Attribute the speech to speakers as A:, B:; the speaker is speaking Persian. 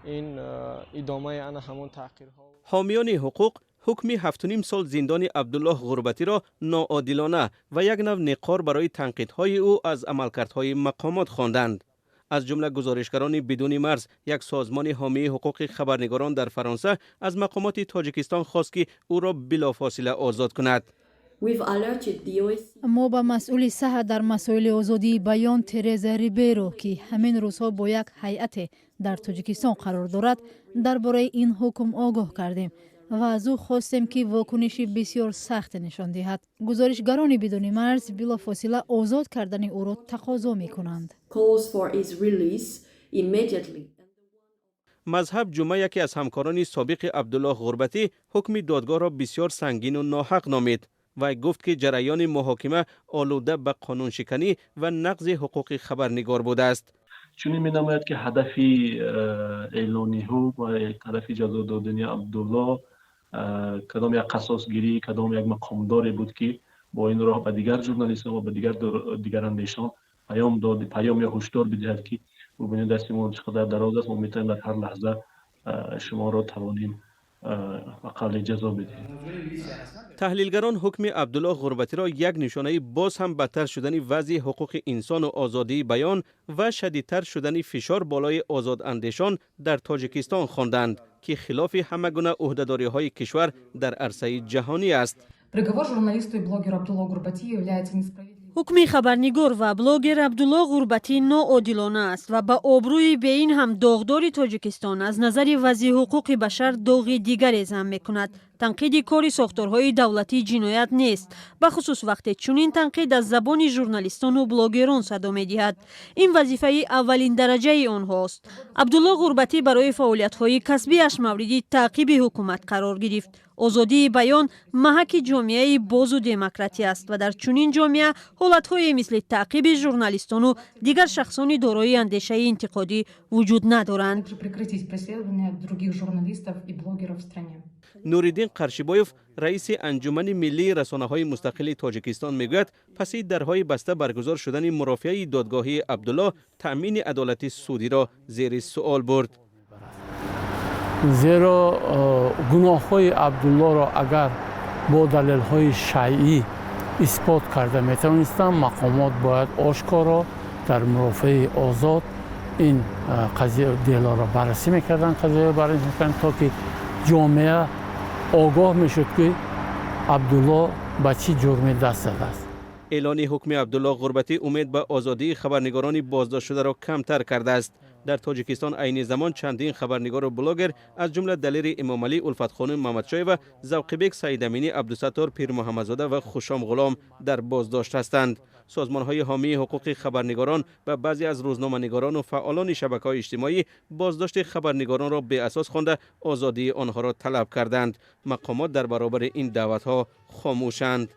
A: این ادامه آن همون تحقیرها.
B: حامیان حقوق حکم 7.5 سال زندان عبدالله غربتی را ناعادلانه و یک نوع نقار برای تنقیدهای او از عملکردهای مقامات خواندند. از جمله گزارشگران بدون مرز، یک سازمان حامی حقوق خبرنگاران در فرانسه، از مقامات تاجیکستان خواست که او را بلافاصله آزاد کند.
C: ما با مسئول صحت در مسائل آزادی بیان ترزا ریبیرو که همین روزها با یک هیئت در تاجیکستان قرار دارد درباره این حکم آگاه کردیم و از او خواستیم که واکنشی بسیار سخت نشان دهد. گزارشگران بدون مرز بلافاصله آزاد کردن او را تقاضا می کنند.
B: مذهب جمعه، یکی از همکاران سابق عبدالله غربتی، حکم دادگاه را بسیار سنگین و ناحق نامید و گفت که جریان محاکمه آلوده به قانون شکنی و نقض حقوق خبرنگار بوده است.
D: چون می نماید که هدف اعلانی حکم و هدف جزا دادن عبدالله کدام یک قصاصگیری، کدام یک مقامداری بود که با این راه به دیگر ژورنالیستان و به دیگر اندیشان پیام یا هشدار بدهد که ببینید دست ما چقدر دراز است، ما میتونیم در هر لحظه شما را توانیم قبل جزا بدهیم.
B: تحلیلگران حکم عبدالله غربتی را یک نشانه باز هم بدتر شدن وضع حقوق انسان و آزادی بیان و شدیدتر شدن فشار بالای آزاد اندیشان در تاجیکستان خواندند که خلاف همه گونه عهده‌داری‌های کشور در عرصه جهانی است.
E: حکم خبرنگار و بلاگر عبدالله غربتی ناعادلانه است و به آبروی به این هم داغدار تاجیکستان از نظر وضع حقوق بشر داغ دیگری هم میکند. تنقید کار ساختارهای دولتی جنایت نیست، بخصوص وقتی چنین تنقید از زبان ژورنالیستان و بلاگران صدا می‌دهد. این وظیفه اولین درجه آنهاست. عبدالله غربتی برای فعالیت‌های کسبی‌اش مورد تعقیب حکومت قرار گرفت. آزادی بیان محک جامعه باز و دموکراتی است و در چنین جامعه حالت‌های مثل تعقیب ژورنالیستان و دیگر شخصان دارای اندیشه انتقادی وجود ندارند.
B: نوریدین قرشیبایوف، رئیس انجمن ملی رسانه‌های مستقل تاجیکستان میگوید پس درهای بسته برگزار شدن مرافعه دادگاهی عبدالله تأمین عدالت سودی را زیر سوال برد.
F: زیرا گناه‌های عبدالله را اگر با دلیل‌های شرعی اثبات کرده میتوانستند، مقامات باید آشکارا در مرافعه آزاد این قضیه دیلا را بررسی میکردن، قضیه بررسی میکردن تا که جامعه آگاه میشد که عبدالله به چی جرمی دست زده است.
B: اعلان حکم عبدالله غربتی امید به آزادی خبرنگاران بازداشت شده را کمتر کرده است. در تاجیکستان عین زمان چندین خبرنگار و بلاگر از جمله دلیر امام علی الفت خانم محمدشاه و ذوقی سعید امینی، عبدالستار پیر محمدزاده و خوشام غلام در بازداشت هستند. سازمان‌های حامی حقوق خبرنگاران و بعضی از روزنامه‌نگاران و فعالان شبکه‌های اجتماعی بازداشت خبرنگاران را به اساس خوانده آزادی آنها را طلب کردند. مقامات در برابر این دعوت‌ها خاموشند.